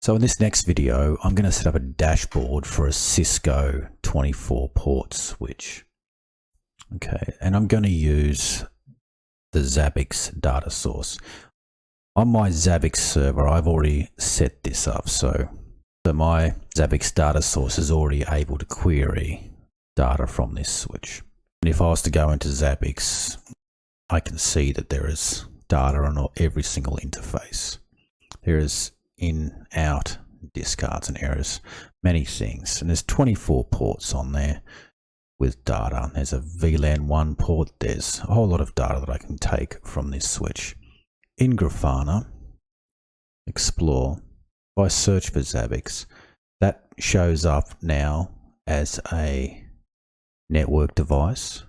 So in this next video, I'm going to set up a dashboard for a Cisco 24 port switch. Okay, and I'm going to use the Zabbix data source. On my Zabbix server, I've already set this up. So my Zabbix data source is already able to query data from this switch. And if I was to go into Zabbix, I can see that there is data on every single interface. There is in, out, discards and errors, many things. And there's 24 ports on there with data. There's a VLAN 1 port. There's a whole lot of data that I can take from this switch. In Grafana, explore, if I search for Zabbix, that shows up now as a network device.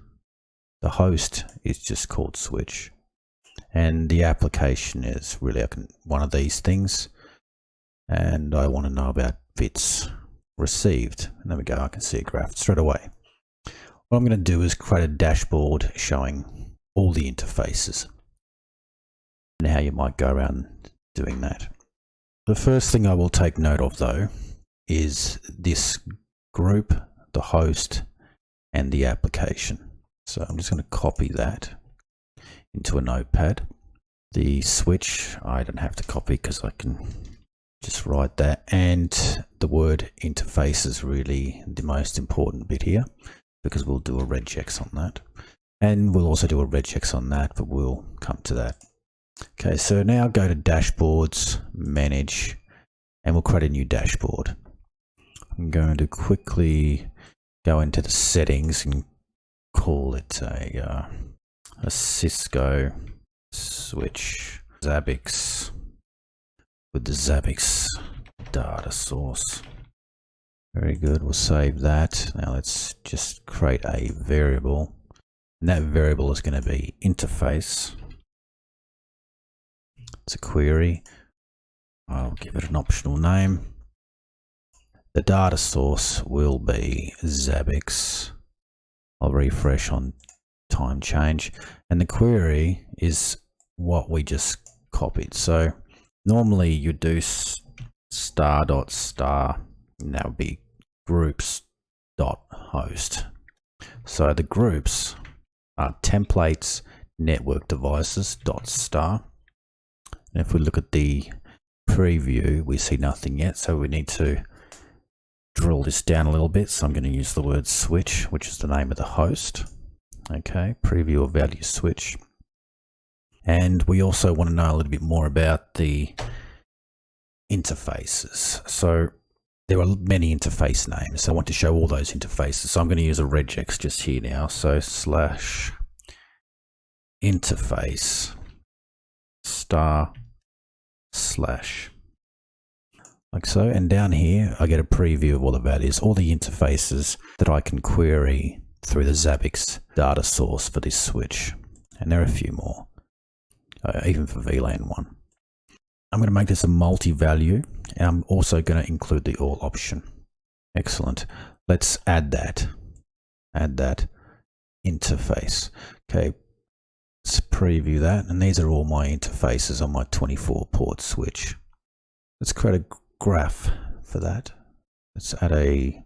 The host is just called switch. And the application is really one of these things. And I want to know about bits received. And there we go, I can see a graph straight away. What I'm going to do is create a dashboard showing all the interfaces and how you might go around doing that. The first thing I will take note of though is this group, the host, and the application. So I'm just going to copy that into a notepad. The switch, I don't have to copy because I can just write that. And the word interface is really the most important bit here because we'll do a regex on that. And we'll also do a regex on that, but we'll come to that. Okay, so now go to dashboards, manage, and we'll create a new dashboard. I'm going to quickly go into the settings and call it a Cisco Switch Zabbix with the Zabbix data source. Very good, we'll save that. Now let's just create a variable, and that variable is going to be interface. It's a query. I'll give it an optional name. The data source will be Zabbix. I'll refresh on time change, and the query is what we just copied. So normally you do star dot star, and that would be groups dot host. So the groups are templates network devices dot star. And if we look at the preview, we see nothing yet, so we need to drill this down a little bit. So I'm going to use the word switch, which is the name of the host. Okay, preview of value switch. And we also want to know a little bit more about the interfaces. So there are many interface names. I want to show all those interfaces. So I'm going to use a regex just here now. So slash interface star slash, like so. And down here, I get a preview of all the values, all the interfaces that I can query through the Zabbix data source for this switch. And there are a few more, even for VLAN 1. I'm going to make this a multi-value, and I'm also going to include the all option. Excellent. Let's add that interface. Okay, let's preview that. And these are all my interfaces on my 24 port switch. Let's create a graph for that. Let's add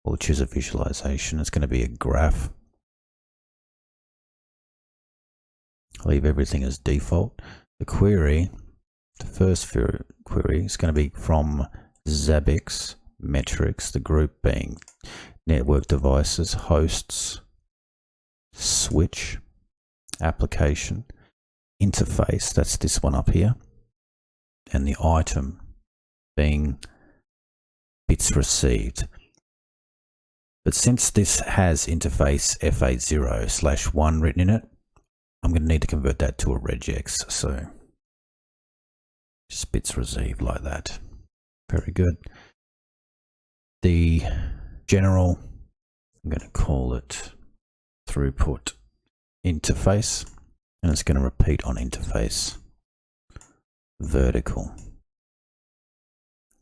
we'll choose a visualization. It's going to be a graph. Leave everything as default. The query, the first query is going to be from Zabbix metrics, the group being network devices, hosts, switch, application, interface, that's this one up here, and the item being bits received. But since this has interface FA0/1 written in it, I'm going to need to convert that to a regex. So just bits received like that. Very good. The general, I'm going to call it throughput interface, and it's going to repeat on interface vertical.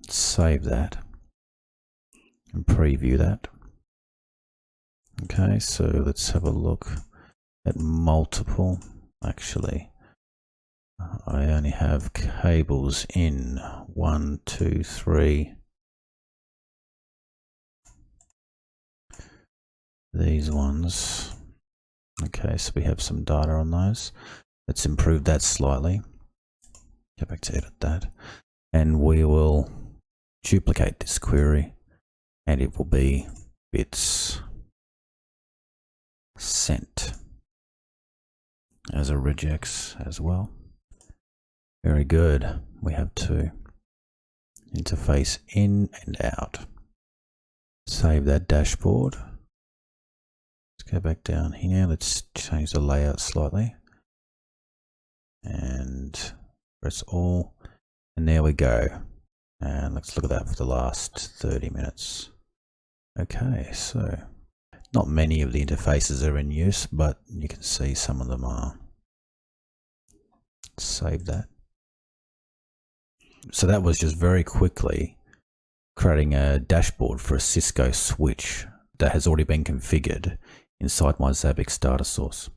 Save that and preview that. Okay, so let's have a look at multiple. Actually, I only have cables in 1, 2, 3. These ones. Okay, so we have some data on those. Let's improve that slightly. Go back to edit that. And we will duplicate this query, and it will be bits sent as a regex as well. Very good. We have to interface in and out. Save that dashboard. Let's go back down here. Let's change the layout slightly. And press all. And there we go. And let's look at that for the last 30 minutes. Okay, so not many of the interfaces are in use, but you can see some of them are. Save that. So that was just very quickly creating a dashboard for a Cisco switch that has already been configured inside my Zabbix data source.